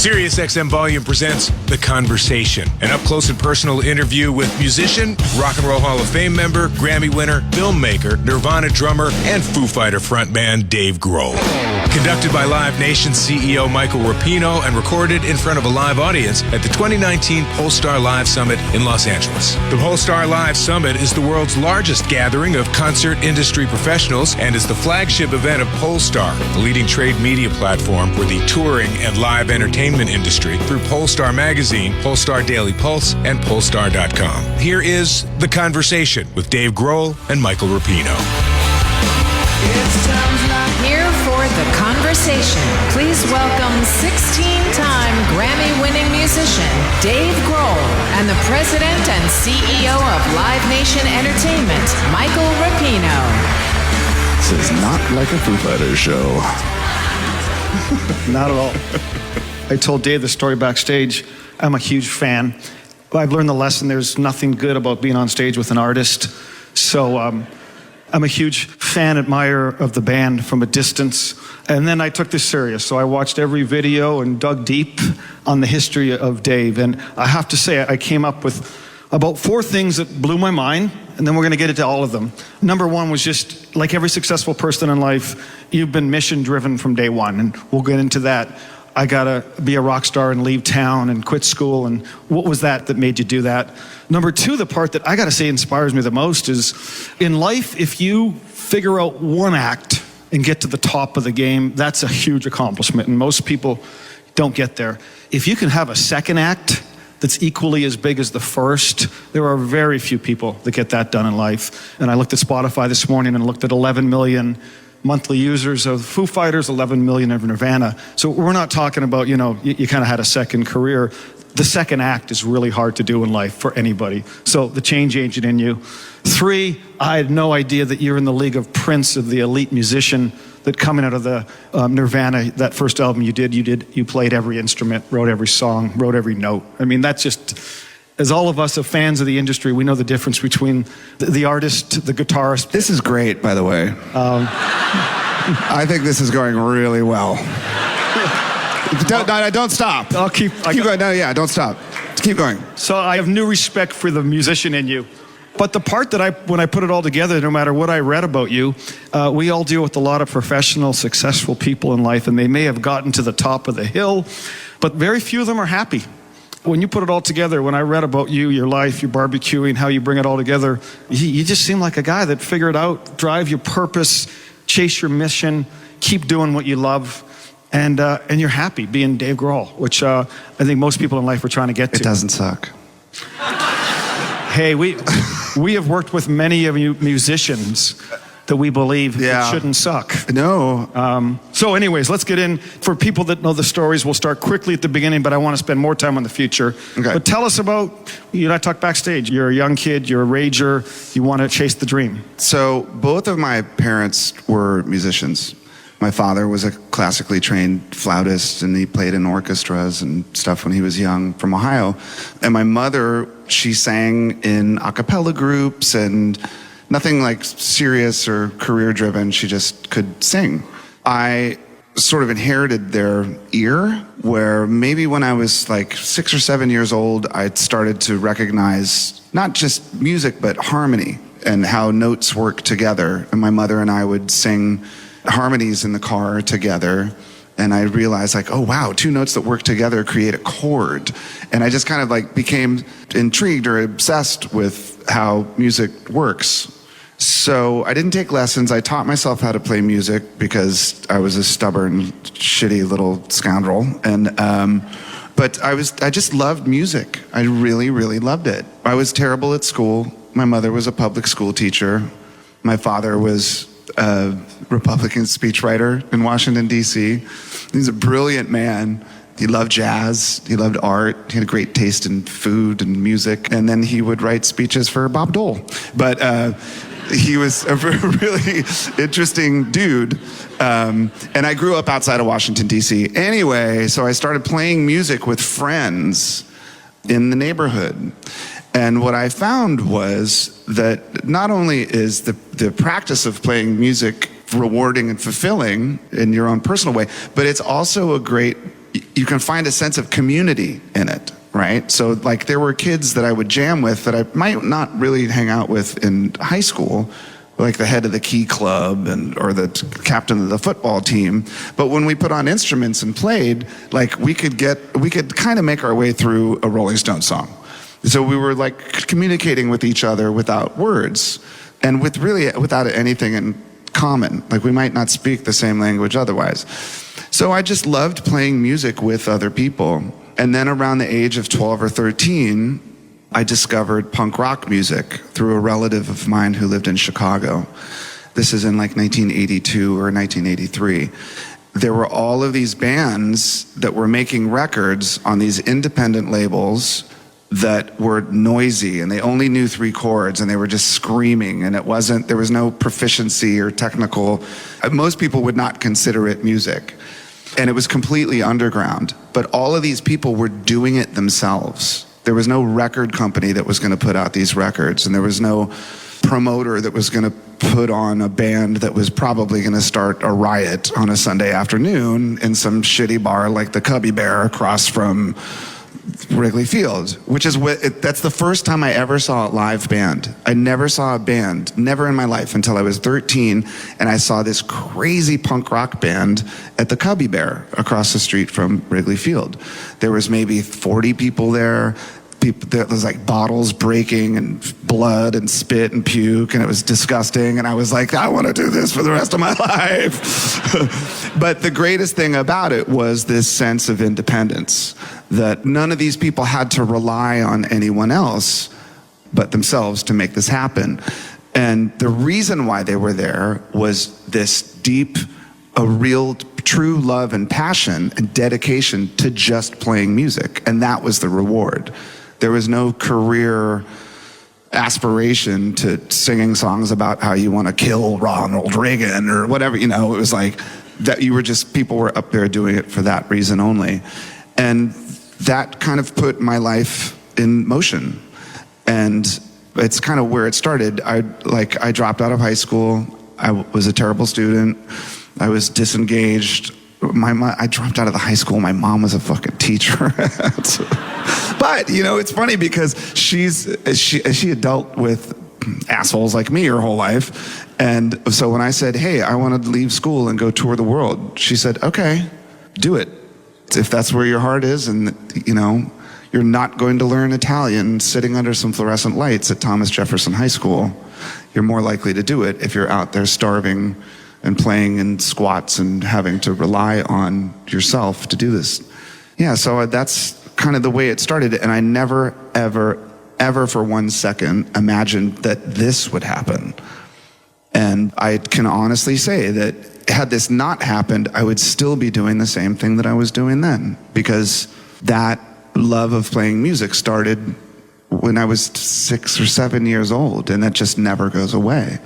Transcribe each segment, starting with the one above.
SiriusXM Volume presents The Conversation, an up-close and personal interview with musician, Rock and Roll Hall of Fame member, Grammy winner, filmmaker, Nirvana drummer, and Foo Fighter frontman Dave Grohl. Conducted by Live Nation CEO Michael Rapino and recorded in front of a live audience at the 2019 Pollstar Live Summit in Los Angeles. The Pollstar Live Summit is the world's largest gathering of concert industry professionals and is the flagship event of Pollstar, the leading trade media platform for the touring and live entertainment industry through Pollstar Magazine, Pollstar Daily Pulse, and Pollstar.com. Here is The Conversation with Dave Grohl and Michael Rapino. Here for The Conversation, please welcome 16-time Grammy-winning musician Dave Grohl and the president and CEO of Live Nation Entertainment, Michael Rapino. This is not like a Foo Fighters show. Not at all. I told Dave the story backstage. I'm a huge fan. I've learned the lesson there's nothing good about being on stage with an artist. So I'm a huge fan, admirer of the band from a distance. And then I took this serious. So I watched every video and dug deep on the history of Dave. And I have to say, I came up with about 4 things that blew my mind. And then we're going to get into all of them. Number 1 was just, like every successful person in life, you've been mission-driven from day one. And we'll get into that. I got to be a rock star and leave town and quit school. And what was that made you do that? Number 2, the part that I got to say inspires me the most is, in life, if you figure out one act and get to the top of the game, that's a huge accomplishment. And most people don't get there. If you can have a second act that's equally as big as the first, there are very few people that get that done in life. And I looked at Spotify this morning and looked at 11 million monthly users of Foo Fighters, 11 million of Nirvana. So we're not talking about, you kind of had a second career. The second act is really hard to do in life for anybody. So the change agent in you. 3, I had no idea that you're in the league of Prince, of the elite musician, that coming out of the Nirvana, that first album you played every instrument, wrote every song, wrote every note. I mean, that's just, as all of us are fans of the industry, we know the difference between the artist, the guitarist. This is great, by the way. I think this is going really well. Don't stop. I'll keep going. No, don't stop. Keep going. So I have new respect for the musician in you. But the part that when I put it all together, no matter what I read about you, we all deal with a lot of professional, successful people in life, and they may have gotten to the top of the hill, but very few of them are happy. When you put it all together, when I read about you, your life, your barbecuing, how you bring it all together, you just seem like a guy that figured out, drive your purpose, chase your mission, keep doing what you love, and you're happy being Dave Grohl, which I think most people in life are trying to get to. It doesn't suck. Hey, we have worked with many of you musicians that we believe it shouldn't suck. No. So anyways, let's get in. For people that know the stories, we'll start quickly at the beginning, but I want to spend more time on the future. Okay. But tell us about, you and I talked backstage, you're a young kid, you're a rager, you want to chase the dream. So both of my parents were musicians. My father was a classically trained flautist, and he played in orchestras and stuff when he was young, from Ohio. And my mother, she sang in a cappella groups and nothing like serious or career-driven. She just could sing. I sort of inherited their ear, where maybe when I was like 6 or 7 years old, I started to recognize not just music, but harmony and how notes work together. And my mother and I would sing harmonies in the car together, and I realized, like, oh wow, 2 notes that work together create a chord. And I just kind of like became intrigued or obsessed with how music works. So I didn't take lessons. I taught myself how to play music because I was a stubborn, shitty little scoundrel. And but I just loved music. I really, really loved it. I was terrible at school. My mother was a public school teacher. My father was a Republican speechwriter in Washington, D.C. He's a brilliant man. He loved jazz. He loved art. He had a great taste in food and music. And then he would write speeches for Bob Dole. But he was a really interesting dude. And I grew up outside of Washington, D.C. Anyway, so I started playing music with friends in the neighborhood. And what I found was that not only is the practice of playing music rewarding and fulfilling in your own personal way, but it's also a great you can find a sense of community in it, right? So like there were kids that I would jam with that I might not really hang out with in high school, like the head of the key club or the captain of the football team. But when we put on instruments and played, like we could kind of make our way through a Rolling Stones song. So we were like communicating with each other without words and without anything in common. Like we might not speak the same language otherwise. So I just loved playing music with other people. And then around the age of 12 or 13, I discovered punk rock music through a relative of mine who lived in Chicago. This is in like 1982 or 1983. There were all of these bands that were making records on these independent labels that were noisy, and they only knew 3 chords, and they were just screaming, and there was no proficiency or technical. Most people would not consider it music. And it was completely underground. But all of these people were doing it themselves. There was no record company that was going to put out these records, and there was no promoter that was going to put on a band that was probably going to start a riot on a Sunday afternoon in some shitty bar like the Cubby Bear across from Wrigley Field, which is that's the first time I ever saw a live band. I never saw a band, never in my life, until I was 13, and I saw this crazy punk rock band at the Cubby Bear across the street from Wrigley Field. There was maybe 40 people there. There was like bottles breaking and blood and spit and puke, and it was disgusting, and I was like, I want to do this for the rest of my life. But the greatest thing about it was this sense of independence, that none of these people had to rely on anyone else but themselves to make this happen. And the reason why they were there was this deep, a real true love and passion and dedication to just playing music, and that was the reward. There was no career aspiration to singing songs about how you want to kill Ronald Reagan or whatever, it was like that people were up there doing it for that reason only. And that kind of put my life in motion. And it's kind of where it started. I dropped out of high school. I was a terrible student. I was disengaged. I dropped out of the high school. My mom was a fucking teacher. But, it's funny because she had dealt with assholes like me her whole life. And so when I said, hey, I want to leave school and go tour the world, she said, okay, do it. If that's where your heart is, and, you're not going to learn Italian sitting under some fluorescent lights at Thomas Jefferson High School, you're more likely to do it if you're out there starving and playing in squats and having to rely on yourself to do this. Yeah, so that's kind of the way it started. And I never, ever, ever for 1 second imagined that this would happen. And I can honestly say that had this not happened, I would still be doing the same thing that I was doing then, because that love of playing music started when I was 6 or 7 years old, and that just never goes away.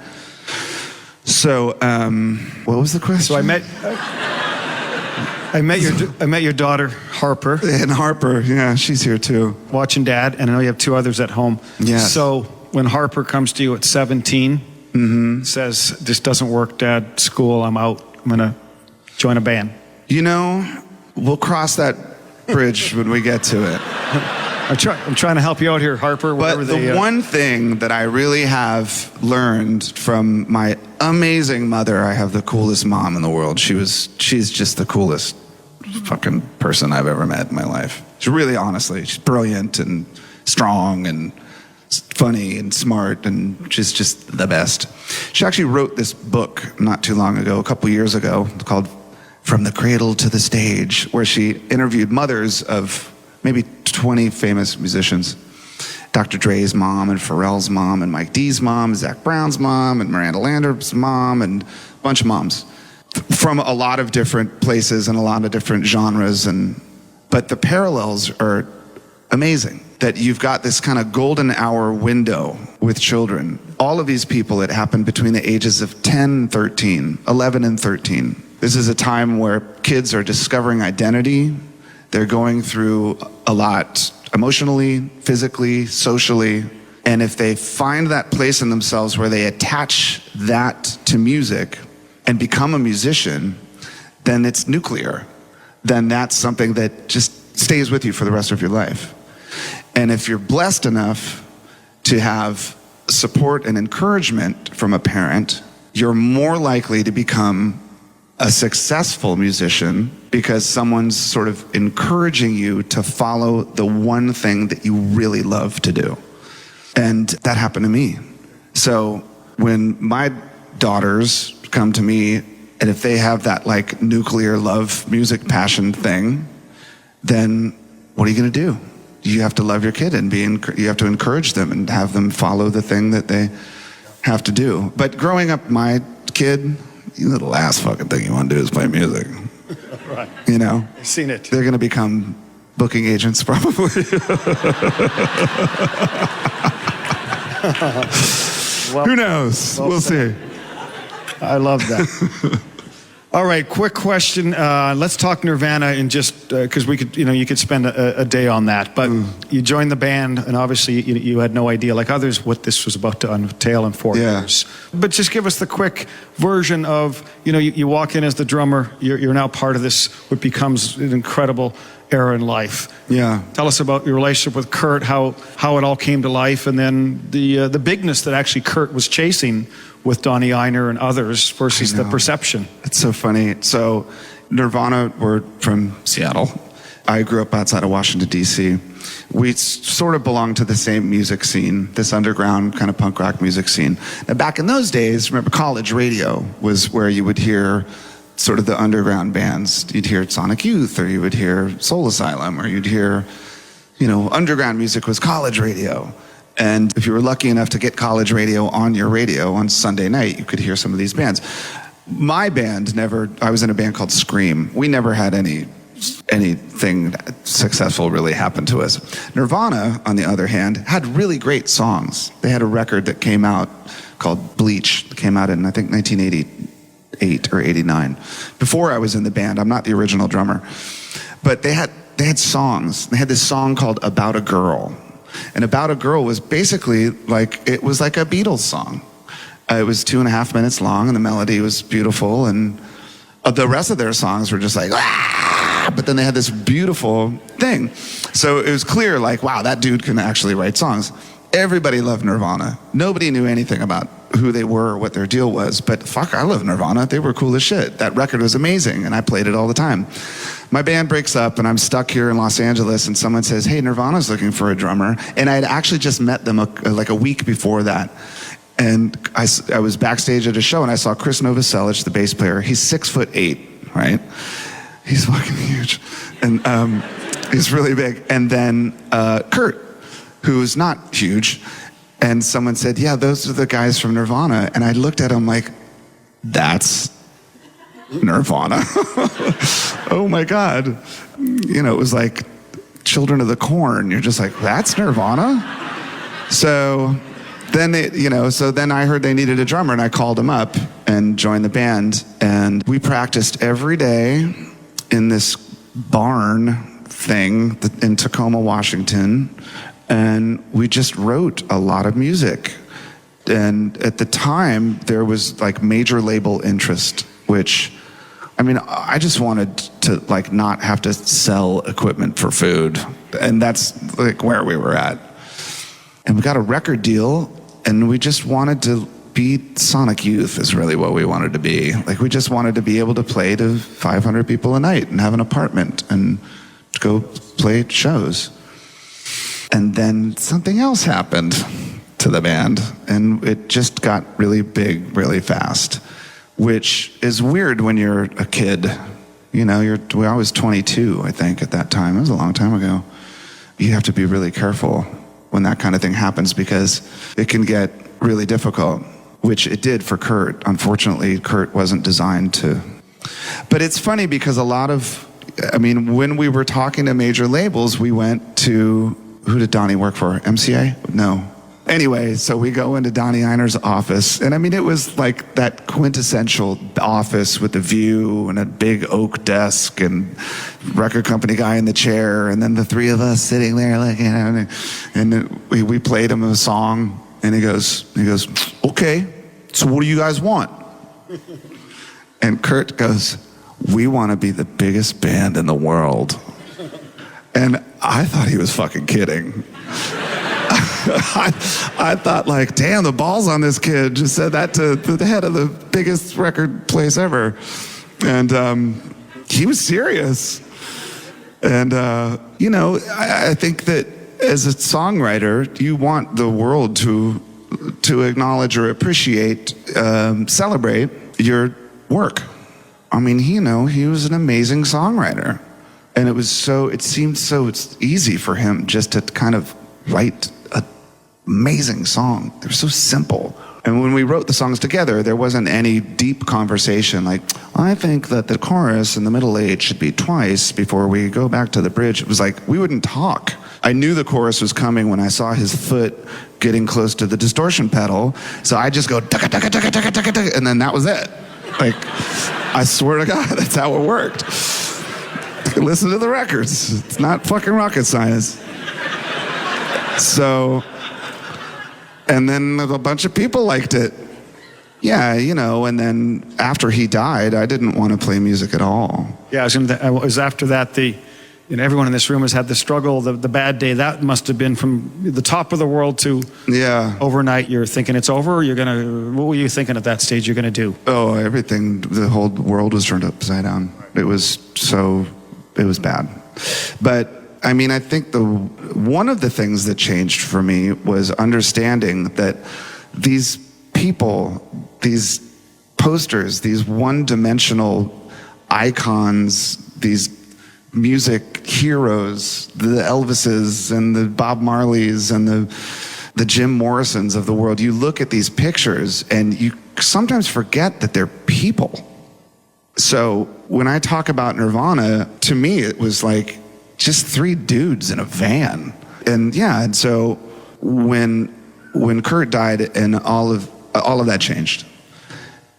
So, what was the question? So I met your daughter, Harper. And Harper, yeah, she's here too. Watching Dad, and I know you have 2 others at home. Yeah. So when Harper comes to you at 17, says, this doesn't work, Dad, school, I'm out, I'm going to join a band. We'll cross that bridge when we get to it. I'm trying to help you out here, Harper. But the one thing that I really have learned from my amazing mother, I have the coolest mom in the world. She's just the coolest fucking person I've ever met in my life. She's brilliant and strong and funny and smart, and she's just the best. She actually wrote this book not too long ago, a couple years ago, called From the Cradle to the Stage, where she interviewed mothers of maybe 20 famous musicians. Dr. Dre's mom, and Pharrell's mom, and Mike D's mom, and Zach Brown's mom, and Miranda Lander's mom, and a bunch of moms from a lot of different places and a lot of different genres. But the parallels are amazing, that you've got this kind of golden hour window with children. All of these people, it happened between the ages of 10, 13, 11 and 13. This is a time where kids are discovering identity. They're going through a lot emotionally, physically, socially. And if they find that place in themselves where they attach that to music and become a musician, then it's nuclear. then that's something that just stays with you for the rest of your life. And if you're blessed enough to have support and encouragement from a parent, you're more likely to become a successful musician because someone's sort of encouraging you to follow the one thing that you really love to do. And that happened to me. So when my daughters come to me, and if they have that like nuclear love, music, passion thing, then what are you going to do? You have to love your kid and you have to encourage them and have them follow the thing that they have to do. But growing up, my kid, the last fucking thing you want to do is play music. Right. You know? I've seen it. They're going to become booking agents probably. Well, who knows? We'll see. I love that. All right, quick question. Let's talk Nirvana in just because we could, you could spend a day on that. But you joined the band, and obviously you had no idea, like others, what this was about to entail in 4 years. But just give us the quick version of, you walk in as the drummer. You're now part of this, what becomes an incredible era in life. Yeah. Tell us about your relationship with Kurt, how it all came to life, and then the bigness that actually Kurt was chasing with Donnie Ienner and others versus the perception. It's so funny. So Nirvana were from Seattle. I grew up outside of Washington, D.C. We sort of belonged to the same music scene, this underground kind of punk rock music scene. Now, back in those days, remember, college radio was where you would hear sort of the underground bands. You'd hear Sonic Youth, or you would hear Soul Asylum, or you'd hear, underground music was college radio. And if you were lucky enough to get college radio on Sunday night, you could hear some of these bands. My band I was in a band called Scream. We never had anything successful really happen to us. Nirvana, on the other hand, had really great songs. They had a record that came out called Bleach. It came out in, I think, 1988 or 89. Before I was in the band. I'm not the original drummer. But they had songs. They had this song called About a Girl. And About a Girl was basically it was like a Beatles song. It was 2.5 minutes long, and the melody was beautiful, and the rest of their songs were just like, ah! But then they had this beautiful thing. So it was clear, wow, that dude can actually write songs. Everybody loved Nirvana. Nobody knew anything about who they were or what their deal was, but fuck, I love Nirvana. They were cool as shit. That record was amazing, and I played it all the time. My band breaks up, and I'm stuck here in Los Angeles, and someone says, hey, Nirvana's looking for a drummer. And I had actually just met them a week before that. And I was backstage at a show, and I saw Chris Novoselic, the bass player. He's 6'8", right? He's fucking huge. And he's really big. And then Kurt, who's not huge. And someone said, yeah, those are the guys from Nirvana. And I looked at him like, that's Nirvana. Oh my God. It was like Children of the Corn. You're just like, that's Nirvana? So then then I heard they needed a drummer, and I called him up and joined the band. And we practiced every day in this barn thing in Tacoma, Washington. And we just wrote a lot of music. And at the time, there was major label interest, which, I just wanted to not have to sell equipment for food. And that's where we were at. And we got a record deal, and we just wanted to be Sonic Youth is really what we wanted to be. We just wanted to be able to play to 500 people a night and have an apartment and go play shows. And then something else happened to the band, and it just got really big really fast, which is weird when you're a kid. I was 22, I think, at that time. It was a long time ago. You have to be really careful when that kind of thing happens because it can get really difficult, which it did for Kurt. Unfortunately, Kurt wasn't designed to. But it's funny because when we were talking to major labels, we went to, who did Donnie work for? MCA? No. Anyway, so we go into Donnie Ienner's office, and it was that quintessential office with the view and a big oak desk and record company guy in the chair, and then the three of us sitting there, and we played him a song, and he goes, okay, so what do you guys want? And Kurt goes, we want to be the biggest band in the world. And I thought he was fucking kidding. I thought, like, damn, the balls on this kid. Just said that to the head of the biggest record place ever. And he was serious. And, I think that as a songwriter, you want the world to acknowledge or appreciate, celebrate your work. I mean, he was an amazing songwriter. And it seemed so easy for him just to kind of write an amazing song. They were so simple. And when we wrote the songs together, there wasn't any deep conversation like, I think that the chorus in the middle eight should be twice before we go back to the bridge. It was like, we wouldn't talk. I knew the chorus was coming when I saw his foot getting close to the distortion pedal. So I just go, taka, taka, taka, taka, taka, taka, and then that was it. Like, I swear to God, that's how it worked. Listen to the records. It's not fucking rocket science. So, and then a bunch of people liked it. Yeah, and then after he died, I didn't want to play music at all. Yeah, it was after that, everyone in this room has had the struggle, the bad day. That must have been from the top of the world to overnight. You're thinking it's over? What were you thinking at that stage you're going to do? Oh, everything. The whole world was turned upside down. It was bad. But I mean, I think one of the things that changed for me was understanding that these people, these posters, these one-dimensional icons, these music heroes, the Elvises and the Bob Marleys and the Jim Morrisons of the world, you look at these pictures and you sometimes forget that they're people. So when I talk about Nirvana, to me it was like just three dudes in a van. And so when Kurt died, and all of that changed,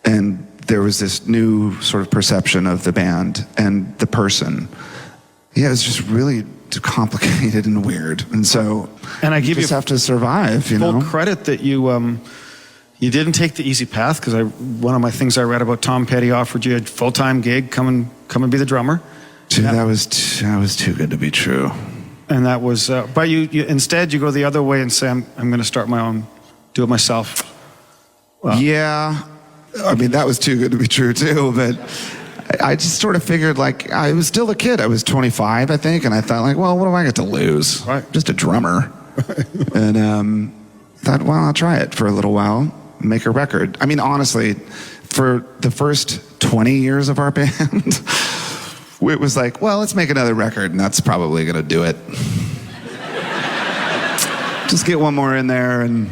and there was this new sort of perception of the band and the person. Yeah, it was just really complicated and weird. And so I give you just have to survive, full credit that you didn't take the easy path, because one of my things I read about Tom Petty offered you a full-time gig, come and be the drummer. Dude, that was too good to be true. And that was, but you instead you go the other way and say, I'm going to start my own, do it myself. Well, yeah, I mean, that was too good to be true too, but I just sort of figured, like, I was still a kid. I was 25, I think, and I thought, like, well, what do I get to lose? Right. Just a drummer. And thought, well, I'll try it for a little while, make a record. I mean, honestly, for the first 20 years of our band, it was like, well, let's make another record, and that's probably going to do it. Just get one more in there and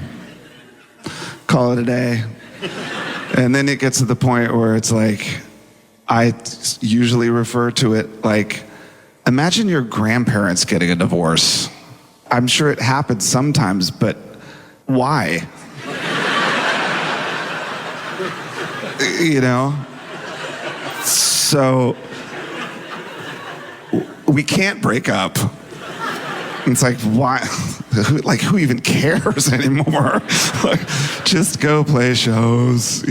call it a day. And then it gets to the point where it's like, I usually refer to it like, imagine your grandparents getting a divorce. I'm sure it happens sometimes, but why? So we can't break up. It's like, why? Who even cares anymore? Just go play shows,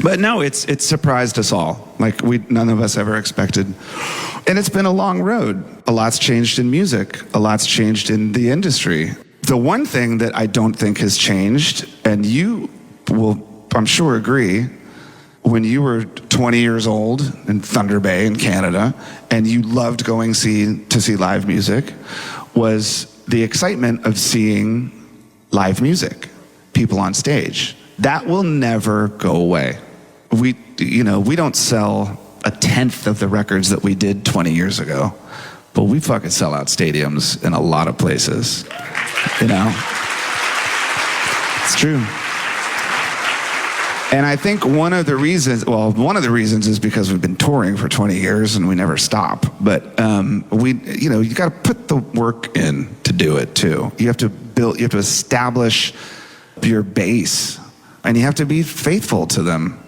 But no, it's surprised us all. None of us ever expected. And it's been a long road. A lot's changed in music. A lot's changed in the industry. The one thing that I don't think has changed, and you will, I'm sure, agree, when you were 20 years old in Thunder Bay in Canada, and you loved going to see live music, was the excitement of seeing live music, people on stage. That will never go away. We don't sell a tenth of the records that we did 20 years ago, but we fucking sell out stadiums in a lot of places. It's true. And I think one of the reasons is because we've been touring for 20 years and we never stop. But you got to put the work in to do it too. You have to establish your base, and you have to be faithful to them.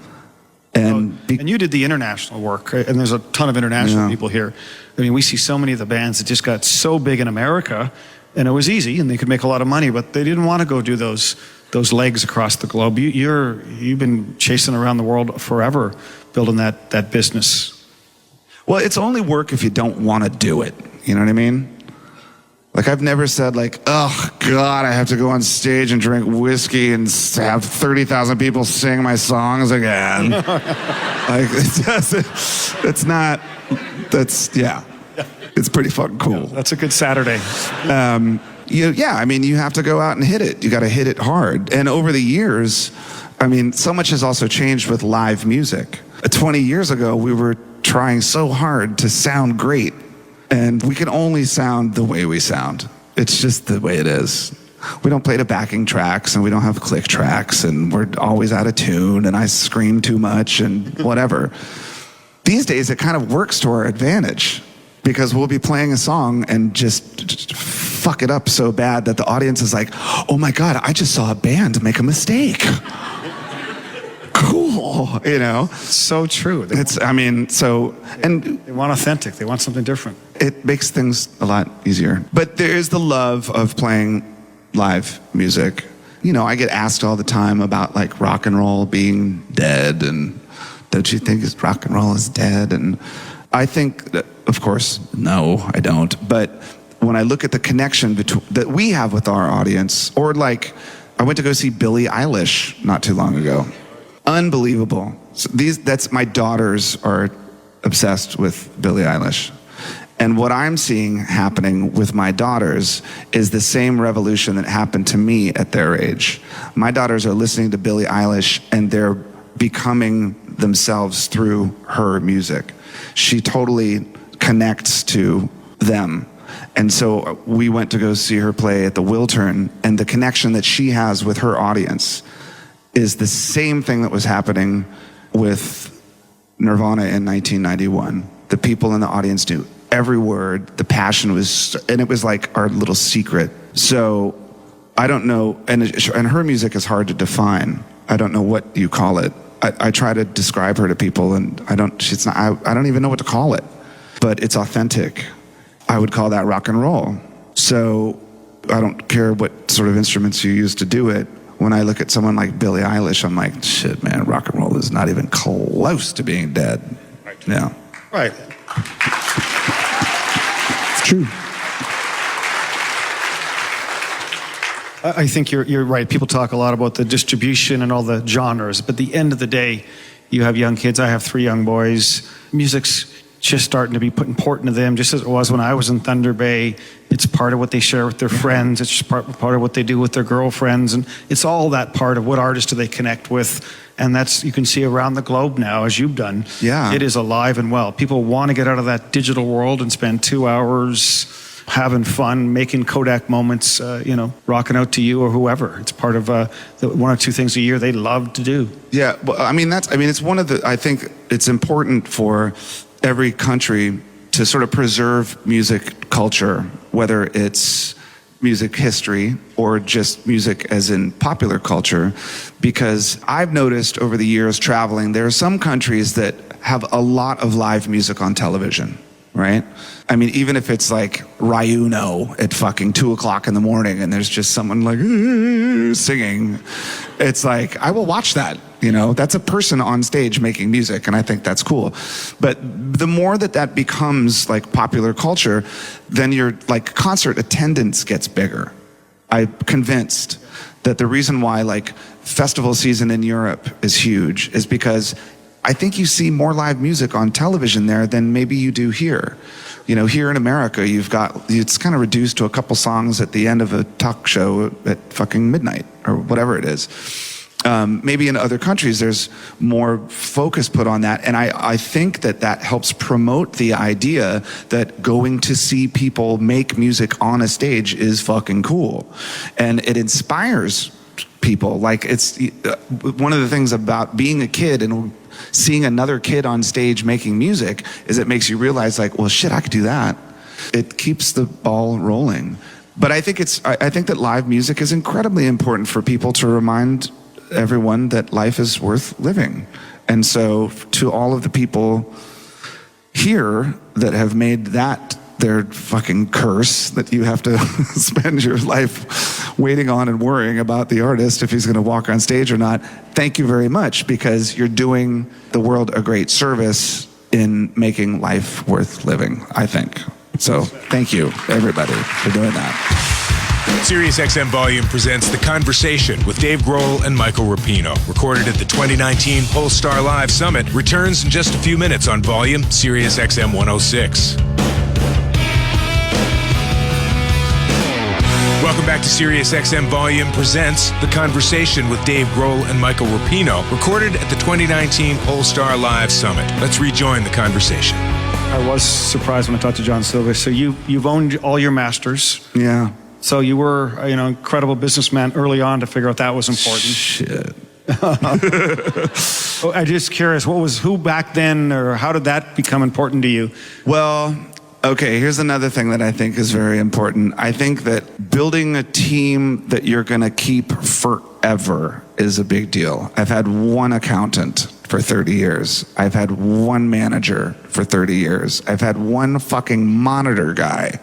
And you did the international work, right? And there's a ton of international people here. I mean, we see so many of the bands that just got so big in America, and it was easy, and they could make a lot of money, but they didn't want to go do those legs across the globe. You've been chasing around the world forever, building that business? Well, it's only work if you don't want to do it. You know what I mean? Like, I've never said, like, oh, God, I have to go on stage and drink whiskey and have 30,000 people sing my songs again. Like, it's pretty fucking cool. Yeah, that's a good Saturday. You have to go out and hit it. You got to hit it hard. And over the years, so much has also changed with live music. 20 years ago, we were trying so hard to sound great. And we can only sound the way we sound. It's just the way it is. We don't play to backing tracks, and we don't have click tracks, and we're always out of tune, and I scream too much, and whatever. These days, it kind of works to our advantage, because we'll be playing a song and just fuck it up so bad that the audience is like, oh my God, I just saw a band make a mistake. Cool, So true. They want authentic. They want something different. It makes things a lot easier. But there is the love of playing live music. I get asked all the time about like rock and roll being dead, and don't you think rock and roll is dead? And I think that, of course, no, I don't. But when I look at the connection that we have with our audience, or like, I went to go see Billie Eilish not too long ago. Unbelievable. So my daughters are obsessed with Billie Eilish. And what I'm seeing happening with my daughters is the same revolution that happened to me at their age. My daughters are listening to Billie Eilish, and they're becoming themselves through her music. She totally connects to them. And so we went to go see her play at the Wiltern, and the connection that she has with her audience is the same thing that was happening with Nirvana in 1991. The people in the audience knew every word. The passion and it was like our little secret. So I don't know, and her music is hard to define. I don't know what you call it. I try to describe her to people, and I don't even know what to call it. But it's authentic. I would call that rock and roll. So I don't care what sort of instruments you use to do it. When I look at someone like Billie Eilish, I'm like, shit, man, rock and roll is not even close to being dead. Right. Yeah. Right. It's true. I think you're right. People talk a lot about the distribution and all the genres, but at the end of the day, you have young kids. I have 3 young boys. Music's just starting to be put important to them, just as it was when I was in Thunder Bay. It's part of what they share with their friends. It's just part of what they do with their girlfriends. And it's all that part of what artists do they connect with. And that's, you can see around the globe now, as you've done. Yeah. It is alive and well. People want to get out of that digital world and spend 2 hours having fun, making Kodak moments, rocking out to you or whoever. It's part of the 1 or 2 things a year they love to do. Yeah, well, it's one of the, I think it's important for every country to sort of preserve music culture, whether it's music history or just music as in popular culture, because I've noticed over the years traveling, there are some countries that have a lot of live music on television, right? Even if it's like Ryuno at fucking 2:00 in the morning and there's just someone like singing, it's like, I will watch that. That's a person on stage making music, and I think that's cool. But the more that becomes like popular culture, then your like concert attendance gets bigger. I'm convinced that the reason why like festival season in Europe is huge is because I think you see more live music on television there than maybe you do here. Here in America, it's kind of reduced to a couple songs at the end of a talk show at fucking midnight or whatever it is. Maybe in other countries, there's more focus put on that. And I think that helps promote the idea that going to see people make music on a stage is fucking cool. And it inspires people. Like, it's one of the things about being a kid and seeing another kid on stage making music is it makes you realize, like, well, shit, I could do that. It keeps the ball rolling. But I think that live music is incredibly important for people to remind everyone that life is worth living. And so to all of the people here that have made that their fucking curse, that you have to spend your life waiting on and worrying about the artist if he's going to walk on stage or not, thank you very much, because you're doing the world a great service in making life worth living, I think. So thank you, everybody, for doing that. SiriusXM Volume presents The Conversation with Dave Grohl and Michael Rapino. Recorded at the 2019 Pollstar Live Summit. Returns in just a few minutes on Volume, SiriusXM 106. Welcome back to SiriusXM Volume presents The Conversation with Dave Grohl and Michael Rapino, recorded at the 2019 Pollstar Live Summit. Let's rejoin the conversation. I was surprised when I talked to John Silva. So you've owned all your masters. Yeah. So you were, incredible businessman early on to figure out that was important. Shit. I'm just curious, who back then, or how did that become important to you? Well, okay, here's another thing that I think is very important. I think that building a team that you're going to keep forever is a big deal. I've had one accountant for 30 years. I've had one manager for 30 years. I've had one fucking monitor guy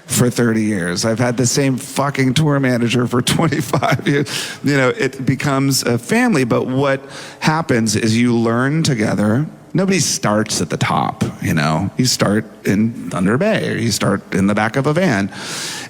for 30 years. I've had the same fucking tour manager for 25 years. It becomes a family, but what happens is you learn together. Nobody starts at the top, You start in Thunder Bay, or you start in the back of a van.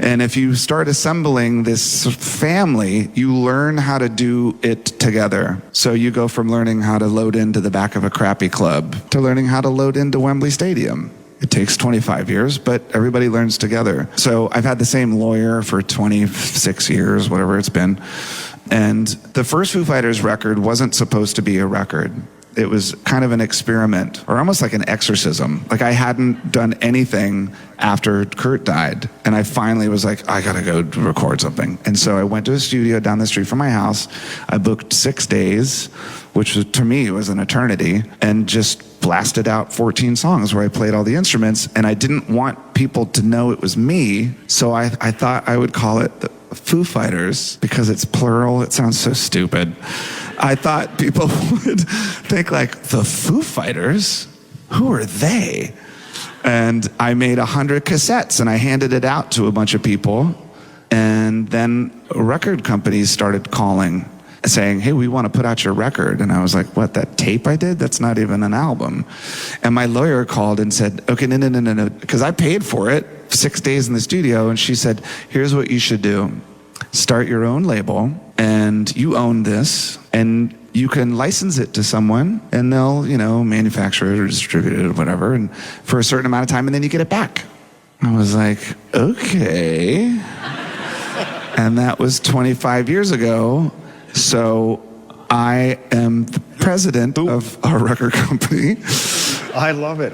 And if you start assembling this family, you learn how to do it together. So you go from learning how to load into the back of a crappy club to learning how to load into Wembley Stadium. It takes 25 years, but everybody learns together. So I've had the same lawyer for 26 years, whatever it's been. And the first Foo Fighters record wasn't supposed to be a record. It was kind of an experiment, or almost like an exorcism. Like, I hadn't done anything after Kurt died. And I finally was like, I gotta go record something. And so I went to a studio down the street from my house. I booked 6 days, which was, to me, was an eternity, and just blasted out 14 songs where I played all the instruments. And I didn't want people to know it was me. So I thought I would call it the Foo Fighters, because it's plural. It sounds so stupid. I thought people would think, like, the Foo Fighters? Who are they? And I made 100 cassettes, and I handed it out to a bunch of people. And then record companies started calling, saying, hey, we want to put out your record. And I was like, what, that tape I did? That's not even an album. And my lawyer called and said, okay, no, because I paid for it, 6 days in the studio. And she said, here's what you should do. Start your own label, and you own this, and you can license it to someone, and they'll, manufacture it or distribute it or whatever, and for a certain amount of time, and then you get it back. I was like, okay. And that was 25 years ago. So I am the president of our record company. I love it.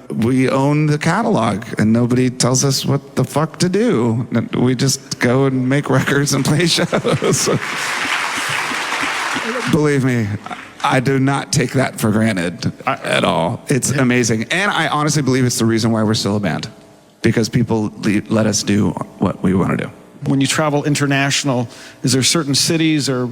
We own the catalog, and nobody tells us what the fuck to do. We just go and make records and play shows. Believe me, I do not take that for granted at all. It's amazing. And I honestly believe it's the reason why we're still a band, because people let us do what we want to do. When you travel international, is there certain cities or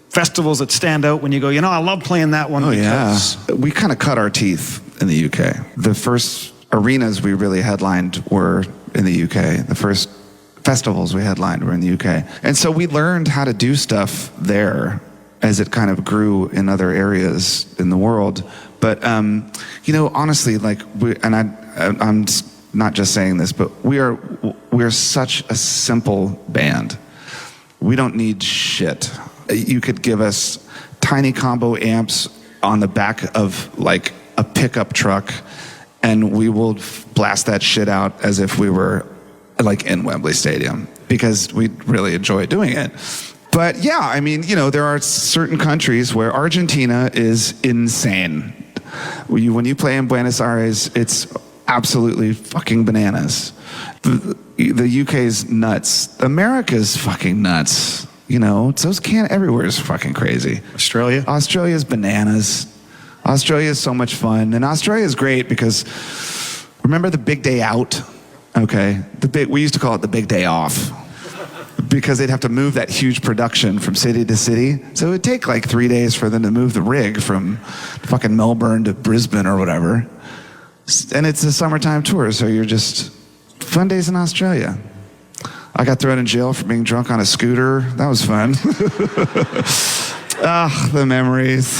festivals that stand out when you go, I love playing that one? Oh, because... yeah. We kind of cut our teeth in the UK. The first arenas we really headlined were in the UK. The first festivals we headlined were in the UK. And so we learned how to do stuff there as it kind of grew in other areas in the world. But, honestly, like, I'm not just saying this, but we're such a simple band. We don't need shit. You could give us tiny combo amps on the back of, like, a pickup truck, and we will blast that shit out as if we were, like, in Wembley Stadium, because we really enjoy doing it. But yeah, there are certain countries where Argentina is insane. When you play in Buenos Aires, it's absolutely fucking bananas. The UK's nuts. America's fucking nuts. Everywhere is fucking crazy. Australia's bananas. Australia is so much fun. And Australia is great because, remember the big day out? Okay. We used to call it the big day off, because they'd have to move that huge production from city to city. So it would take like 3 days for them to move the rig from fucking Melbourne to Brisbane or whatever. And it's a summertime tour, so you're just fun days in Australia. I got thrown in jail for being drunk on a scooter. That was fun. The memories.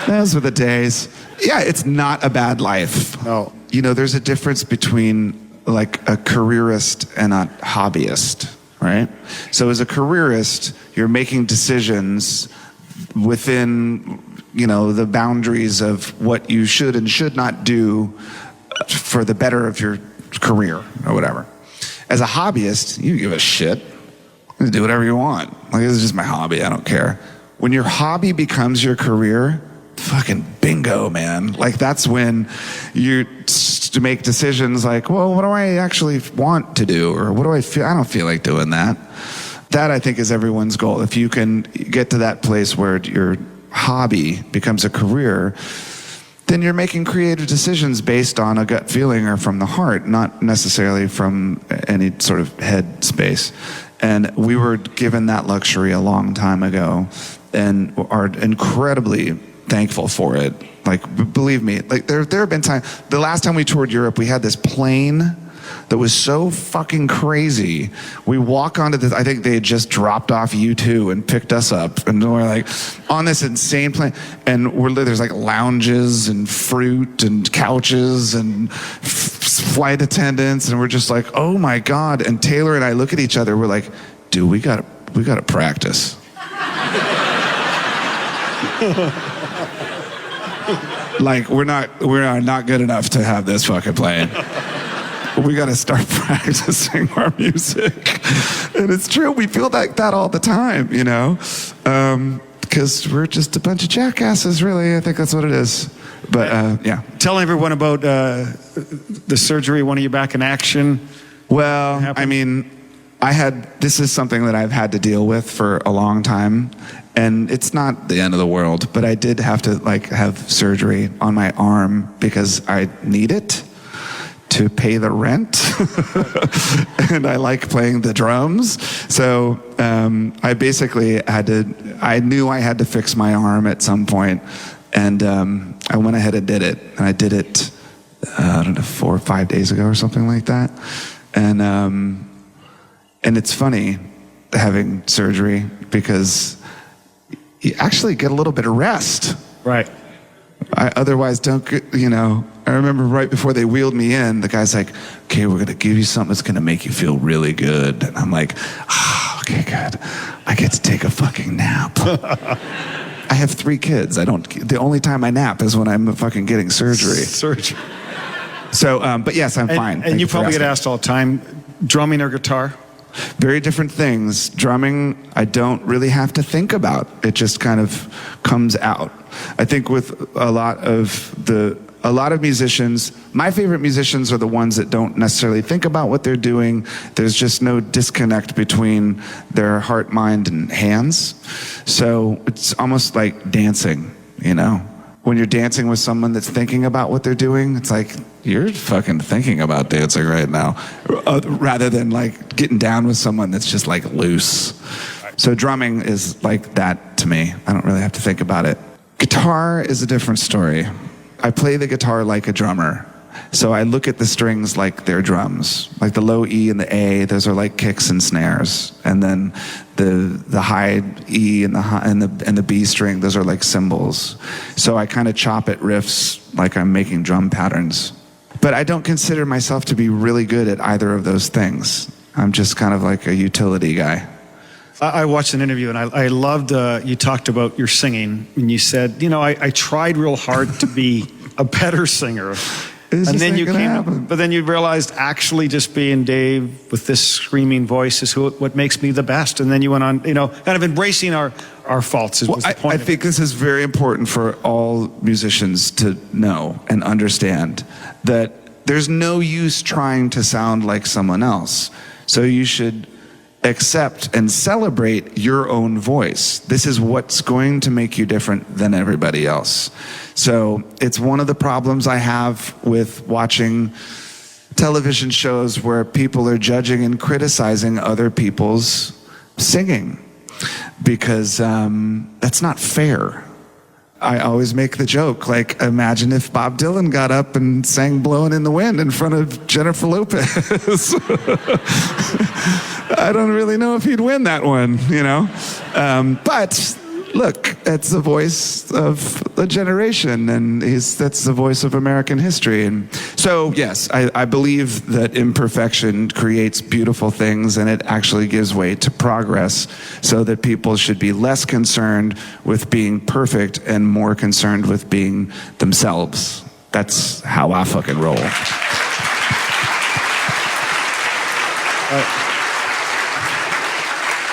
Those were the days. Yeah, it's not a bad life. No. You know, there's a difference between like a careerist and a hobbyist, right? So as a careerist, you're making decisions within, you know, the boundaries of what you should and should not do for the better of your career or whatever. As a hobbyist, you give a shit. You do whatever you want. Like, this is just my hobby. I don't care. When your hobby becomes your career, fucking bingo, man. Like, that's when you to make decisions like, well, what do I actually want to do? Or what do I feel? I don't feel like doing that. That, I think, is everyone's goal. If you can get to that place where your hobby becomes a career, then you're making creative decisions based on a gut feeling or from the heart, not necessarily from any sort of head space. And we were given that luxury a long time ago and are incredibly thankful for it. Like, believe me, like there have been times, the last time we toured Europe, we had this plane that was so fucking crazy. We walk onto this, I think they had just dropped off U2 and picked us up, and we're like on this insane plane, and there's like lounges and fruit and couches and flight attendants, and we're just like, oh my God. And Taylor and I look at each other, we're like, dude, we gotta practice. Like, we're not good enough to have this fucking plane. We got to start practicing our music. And it's true, we feel like that all the time, you know? Because we're just a bunch of jackasses, really. I think that's what it is. But, yeah. Tell everyone about the surgery, when are you back in action? Well, I mean, this is something that I've had to deal with for a long time. And it's not the end of the world, but I did have to have surgery on my arm because I need it to pay the rent. And I like playing the drums. So I basically I knew I had to fix my arm at some point. And I went ahead and did it. And I did it, I don't know, 4 or 5 days ago or something like that. And it's funny having surgery because you actually get a little bit of rest. Right. I otherwise don't get, I remember right before they wheeled me in, the guy's like, okay, we're going to give you something that's going to make you feel really good. And I'm like, okay, good. I get to take a fucking nap. I have 3 kids. The only time I nap is when I'm fucking getting surgery. So, but yes, I'm fine. And you probably get asked all the time, drumming or guitar? Very different things. Drumming, I don't really have to think about. It just kind of comes out. I think with a lot of musicians, my favorite musicians are the ones that don't necessarily think about what they're doing. There's just no disconnect between their heart, mind, and hands. So it's almost like dancing, When you're dancing with someone that's thinking about what they're doing, it's like, you're fucking thinking about dancing right now, rather than getting down with someone that's just loose. So drumming is like that to me. I don't really have to think about it. Guitar is a different story. I play the guitar like a drummer. So I look at the strings like they're drums. Like the low E and the A, those are like kicks and snares. And then the high E and the B string, those are like cymbals. So I kind of chop at riffs like I'm making drum patterns. But I don't consider myself to be really good at either of those things. I'm just kind of like a utility guy. I watched an interview and I loved, you talked about your singing, and you said, I tried real hard to be a better singer. And then you but then you realized actually just being Dave with this screaming voice is what makes me the best. And then you went on, kind of embracing our faults. Was the point I think this is very important for all musicians to know and understand that there's no use trying to sound like someone else. So you should accept and celebrate your own voice. This is what's going to make you different than everybody else. So it's one of the problems I have with watching television shows where people are judging and criticizing other people's singing, because that's not fair. I always make the joke, like, imagine if Bob Dylan got up and sang Blowin' in the Wind in front of Jennifer Lopez. I don't really know if he'd win that one, you know? But look, it's the voice of a generation, and that's the voice of American history. And so, yes, I believe that imperfection creates beautiful things, and it actually gives way to progress, so that people should be less concerned with being perfect and more concerned with being themselves. That's how I fucking roll.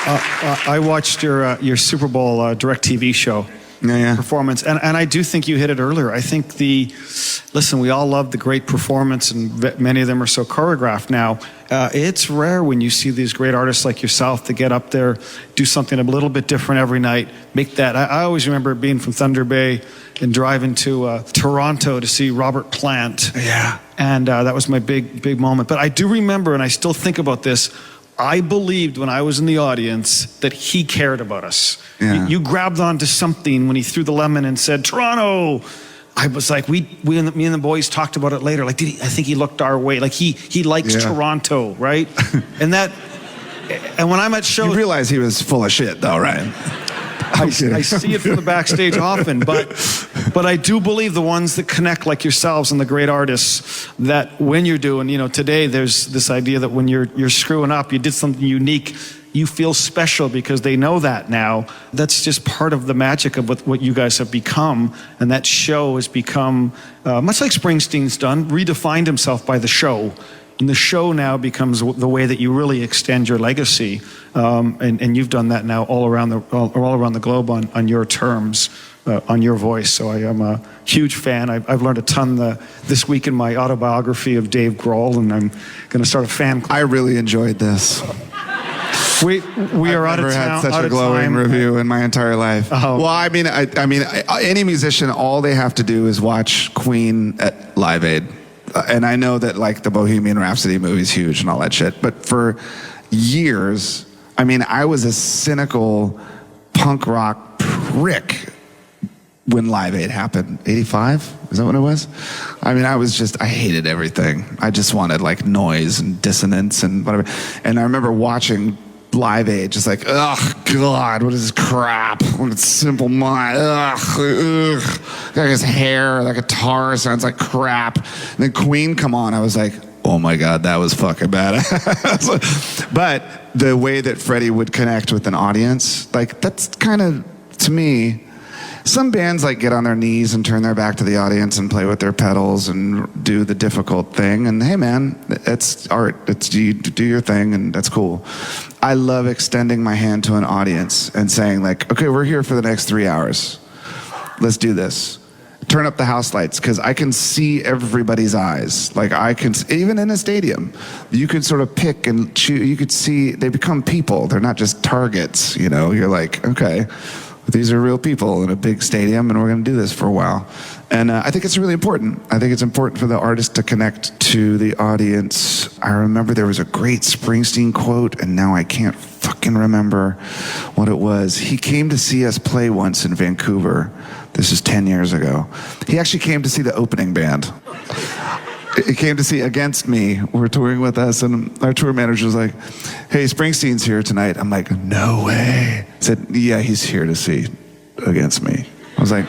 I watched your Super Bowl direct TV show performance, and I do think you hit it earlier. I think listen, we all love the great performance, and many of them are so choreographed now. It's rare when you see these great artists like yourself to get up there, do something a little bit different every night, make that. I always remember being from Thunder Bay and driving to Toronto to see Robert Plant. Yeah. And that was my big moment. But I do remember, and I still think about this, I believed when I was in the audience that he cared about us. Yeah. You grabbed onto something when he threw the lemon and said, Toronto. I was like, me and the boys talked about it later. Like, I think he looked our way. Like he likes Toronto, right? and when I'm at shows, you realize he was full of shit, though, right? I see it from the backstage often, but I do believe the ones that connect, like yourselves and the great artists, that when you're doing, today there's this idea that when you're screwing up, you did something unique, you feel special because they know that now. That's just part of the magic of what you guys have become, and that show has become, much like Springsteen's done, redefined himself by the show. And the show now becomes the way that you really extend your legacy, and you've done that now all around the globe on your terms, on your voice. So I am a huge fan. I've learned a ton this week in my autobiography of Dave Grohl, and I'm going to start a fan club. I really enjoyed this. We are out of town. I've never had such a glowing review in my entire life. Oh. Well, I mean, any musician, all they have to do is watch Queen at Live Aid. And I know that, like, the Bohemian Rhapsody movie is huge and all that shit, but for years, I was a cynical punk rock prick when Live Aid happened. 85? Is that what it was? I hated everything. I just wanted, like, noise and dissonance and whatever. And I remember watching Live Aid, just like, ugh, God, what is this crap? What a Simple Mind, ugh. Got his hair, that guitar sounds like crap. And then Queen come on, I was like, oh my God, that was fucking badass. But the way that Freddie would connect with an audience, like, that's kind of, to me, some bands like get on their knees and turn their back to the audience and play with their pedals and do the difficult thing. And hey, man, it's art. You do your thing, and that's cool. I love extending my hand to an audience and saying, like, okay, we're here for the next 3 hours. Let's do this. Turn up the house lights, because I can see everybody's eyes. Like, I can, even in a stadium, you can sort of pick and choose. You could see they become people. They're not just targets. You're like, okay, these are real people in a big stadium, and we're going to do this for a while. And I think it's really important. I think it's important for the artist to connect to the audience. I remember there was a great Springsteen quote, and now I can't fucking remember what it was. He came to see us play once in Vancouver. This is 10 years ago. He actually came to see the opening band. He came to see Against Me. We're touring with us, and our tour manager was like, hey, Springsteen's here tonight. I'm like, no way. He said, yeah, he's here to see Against Me. I was like,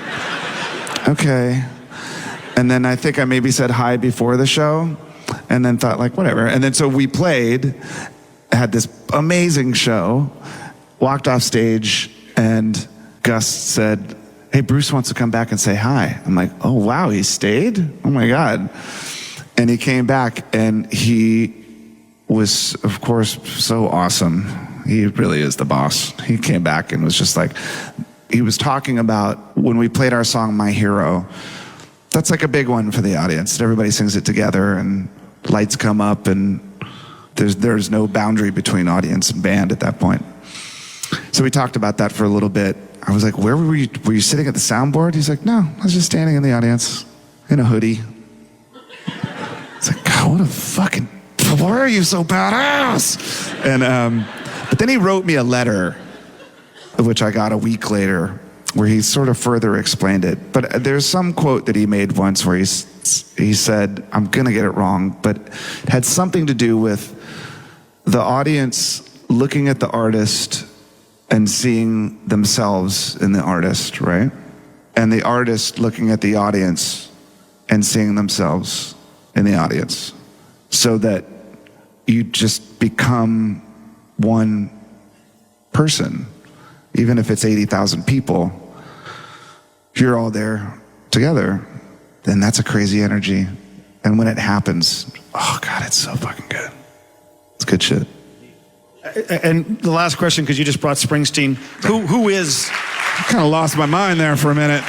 okay. And then I think I maybe said hi before the show, and then thought, like, whatever. And then so we played, had this amazing show, walked off stage, and Gus said, hey, Bruce wants to come back and say hi. I'm like, oh, wow, he stayed? Oh, my God. And he came back, and he was, of course, so awesome. He really is the boss. He came back and was just like, he was talking about when we played our song, My Hero. That's like a big one for the audience. Everybody sings it together, and lights come up, and there's no boundary between audience and band at that point. So we talked about that for a little bit. I was like, where were you? Were you sitting at the soundboard? He's like, no, I was just standing in the audience in a hoodie. It's like, God, what a fucking, why are you so badass? And, but then he wrote me a letter, which I got a week later. where he sort of further explained it. But there's some quote that he made once where he said, I'm going to get it wrong, but it had something to do with the audience looking at the artist and seeing themselves in the artist, right? And the artist looking at the audience and seeing themselves in the audience, so that you just become one person. Even if it's 80,000 people, if you're all there together, then that's a crazy energy. And when it happens, oh God, it's so fucking good. It's good shit. And the last question, because you just brought Springsteen, who is... I kind of lost my mind there for a minute.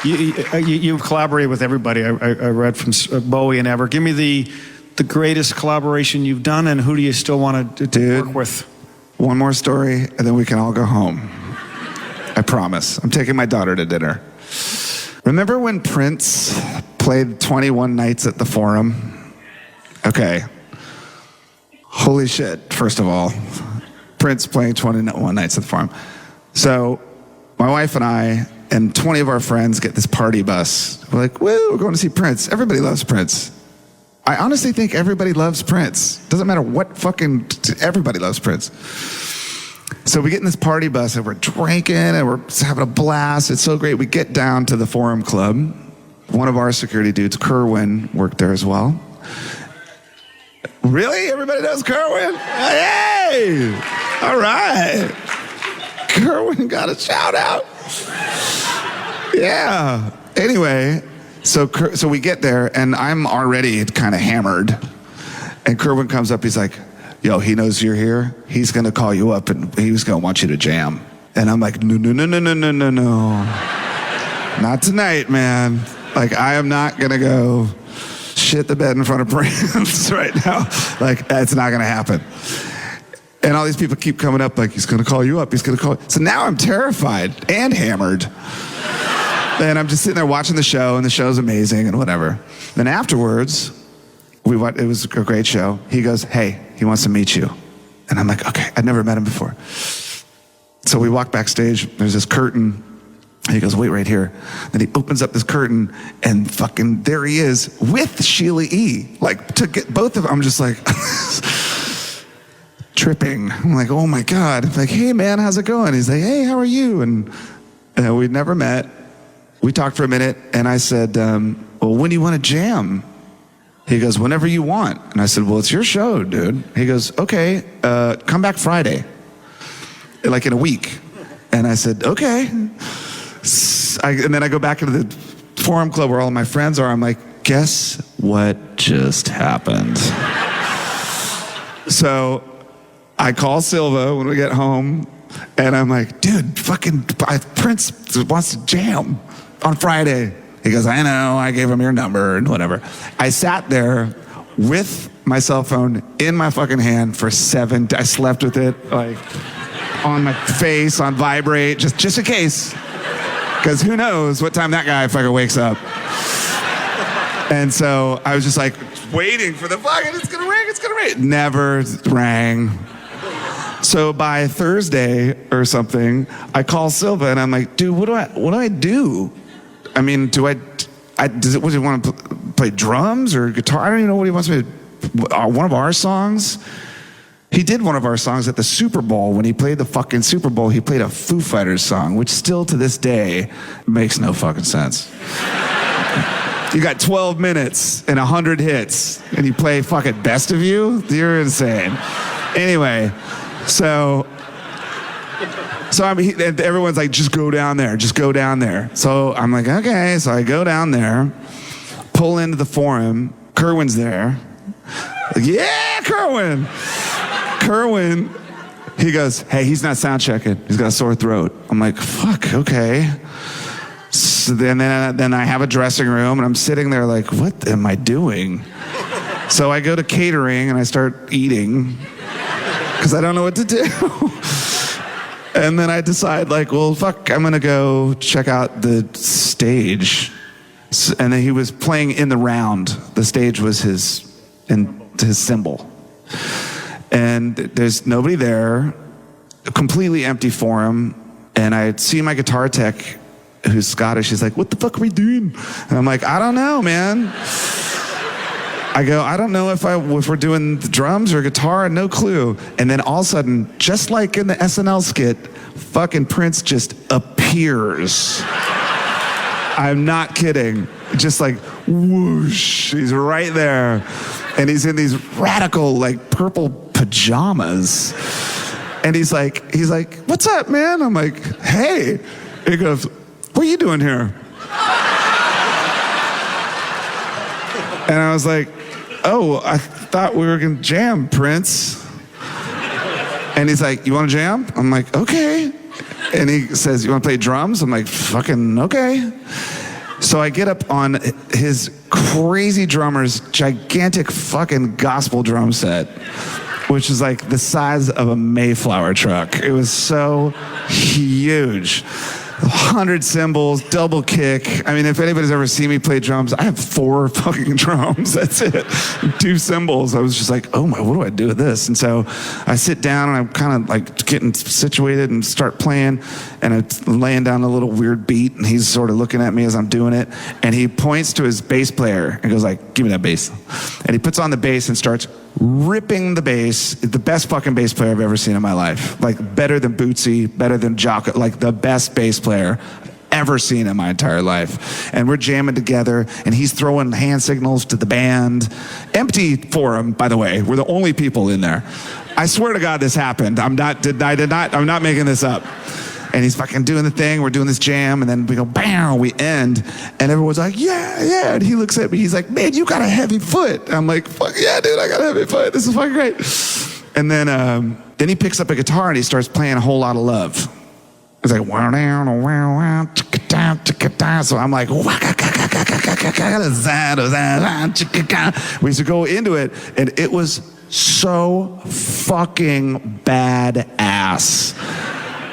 You've collaborated with everybody. I read from Bowie and ever. Give me the greatest collaboration you've done, and who do you still want to work with? One more story, and then we can all go home. I promise. I'm taking my daughter to dinner. Remember when Prince played 21 nights at the Forum? Okay. Holy shit, first of all. Prince playing 21 nights at the Forum. So my wife and I and 20 of our friends get this party bus. We're like, woo, we're going to see Prince. Everybody loves Prince. I honestly think everybody loves Prince. Doesn't matter what everybody loves Prince. So we get in this party bus and we're drinking and we're having a blast. It's so great. We get down to the Forum Club. One of our security dudes, Kerwin, worked there as well. Really? Everybody knows Kerwin? Hey! All right. Kerwin got a shout out. Yeah. Anyway, so we get there, and I'm already kind of hammered. And Kerwin comes up, he's like, yo, he knows you're here. He's going to call you up, and he's going to want you to jam. And I'm like, no. Not tonight, man. Like, I am not going to go shit the bed in front of Prince right now. Like, that's not going to happen. And all these people keep coming up like, he's going to call you up. He's going to call. So now I'm terrified and hammered. And I'm just sitting there watching the show, and the show's amazing and whatever. Then afterwards, it was a great show. He goes, hey, he wants to meet you. And I'm like, okay, I'd never met him before. So we walk backstage. There's this curtain. And he goes, wait right here. Then he opens up this curtain, and fucking there he is with Sheila E. Like, to get both of them, I'm just like... tripping. I'm like, oh my God. I'm like, hey man, how's it going? He's like, hey, how are you? And we'd never met. We talked for a minute, and I said, well, when do you want to jam? He goes, whenever you want. And I said, well, it's your show, dude. He goes, okay, come back Friday, like in a week. And I said, okay. And then I go back into the Forum Club where all my friends are. I'm like, guess what just happened? So I call Silva when we get home, and I'm like, dude, fucking Prince wants to jam on Friday. He goes, I know, I gave him your number and whatever. I sat there with my cell phone in my fucking hand for I slept with it, like, on my face, on vibrate, just in case. Because who knows what time that guy fucking wakes up. And so I was just like, waiting for the fucking, it's gonna ring. Never rang. So by Thursday or something, I call Silva and I'm like, dude, what do I do? I mean, what do you want to play drums or guitar? I don't even know what he wants me to, one of our songs? He did one of our songs at the Super Bowl. When he played the fucking Super Bowl, he played a Foo Fighters song, which still to this day makes no fucking sense. You got 12 minutes and 100 hits, and you play fucking Best of You? You're insane. Anyway, so everyone's like, just go down there. So I'm like, okay. So I go down there, pull into the Forum. Kerwin's there. Like, yeah, Kerwin. He goes, hey, he's not sound checking. He's got a sore throat. I'm like, fuck, okay. So then I have a dressing room, and I'm sitting there like, what am I doing? So I go to catering, and I start eating because I don't know what to do. And then I decide, like, well, fuck, I'm going to go check out the stage. And then he was playing in the round. The stage was his cymbal. And there's nobody there. completely empty forum, and I see my guitar tech, who's Scottish. He's like, "What the fuck are we doing?" And I'm like, "I don't know, man." I go, "I don't know if we're doing the drums or guitar, no clue." And then all of a sudden, just like in the SNL skit, fucking Prince just appears. I'm not kidding. Just like whoosh, he's right there. And he's in these radical, like, purple pajamas. And he's like, "What's up, man?" I'm like, "Hey." He goes, "What are you doing here?" And I was like, "Oh, I thought we were gonna jam, Prince." And he's like, "You wanna jam?" I'm like, "Okay." And he says, "You wanna play drums?" I'm like, "Fucking okay." So I get up on his crazy drummer's gigantic fucking gospel drum set, which is like the size of a Mayflower truck. It was so huge. 100 cymbals, double kick. I mean, if anybody's ever seen me play drums, I have 4 fucking drums. That's it. 2 cymbals. I was just like, oh my, what do I do with this? And so I sit down and I'm kind of like getting situated and start playing, and I'm laying down a little weird beat, and he's sort of looking at me as I'm doing it, and he points to his bass player and goes like, "Give me that bass." And he puts on the bass and starts ripping the bass. The best fucking bass player I've ever seen in my life. Like, better than Bootsy, better than Jocko, like the best bass player ever seen in my entire life. And we're jamming together, and he's throwing hand signals to the band. Empty forum, by the way. We're the only people in there. I swear to God this happened. I'm not making this up. And he's fucking doing the thing. We're doing this jam, and then we go, bam, we end. And everyone's like, yeah, yeah. And he looks at me. He's like, "Man, you got a heavy foot." I'm like, "Fuck yeah, dude, I got a heavy foot. This is fucking great." And then he picks up a guitar, and he starts playing A Whole Lot of Love. It's like, wow, wow, wow, so I'm like, we used to go into it, and it was so fucking badass.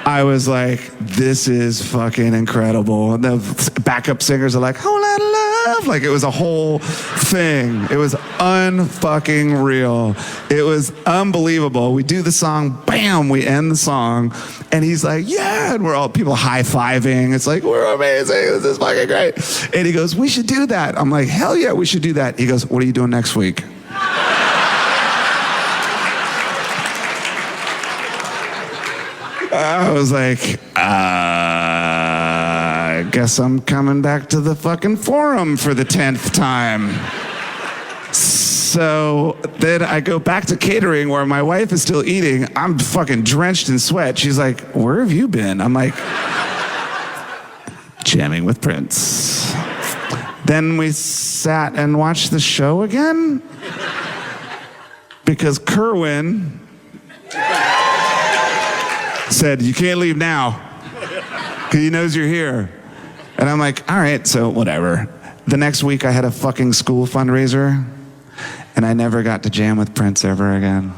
I was like, this is fucking incredible. And the backup singers are like, "Whole lot of love." Like, it was a whole thing. It was unfucking real. It was unbelievable. We do the song, bam, we end the song. And he's like, "Yeah." And we're all people high-fiving. It's like, "We're amazing. This is fucking great." And he goes, "We should do that." I'm like, "Hell yeah, we should do that." He goes, "What are you doing next week?" I was like, I guess I'm coming back to the fucking forum for the 10th time. So then I go back to catering where my wife is still eating. I'm fucking drenched in sweat. She's like, "Where have you been?" I'm like, jamming with Prince. Then we sat and watched the show again because Kerwin said, "You can't leave now," because he knows you're here. And I'm like, all right, so whatever. The next week I had a fucking school fundraiser, and I never got to jam with Prince ever again.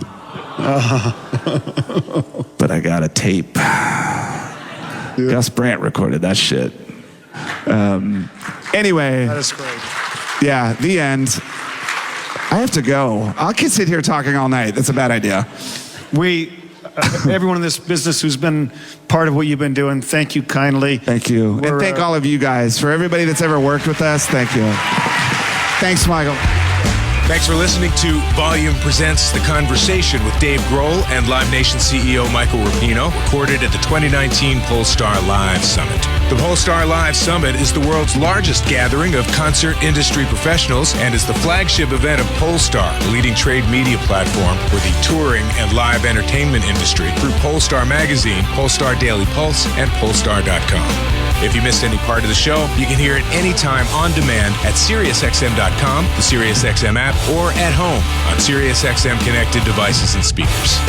But I got a tape. Yeah. Gus Brandt recorded that shit. Anyway. That is great. Yeah, the end. I have to go. I could sit here talking all night. That's a bad idea. Everyone in this business who's been part of what you've been doing, thank you kindly. Thank you. And thank all of you guys. For everybody that's ever worked with us, thank you. Thanks, Michael. Thanks for listening to Volume Presents The Conversation with Dave Grohl and Live Nation CEO Michael Rapino, recorded at the 2019 Pollstar Live Summit. The Pollstar Live Summit is the world's largest gathering of concert industry professionals and is the flagship event of Pollstar, the leading trade media platform for the touring and live entertainment industry through Pollstar Magazine, Pollstar Daily Pulse, and Pollstar.com. If you missed any part of the show, you can hear it anytime on demand at SiriusXM.com, the SiriusXM app, or at home on SiriusXM connected devices and speakers.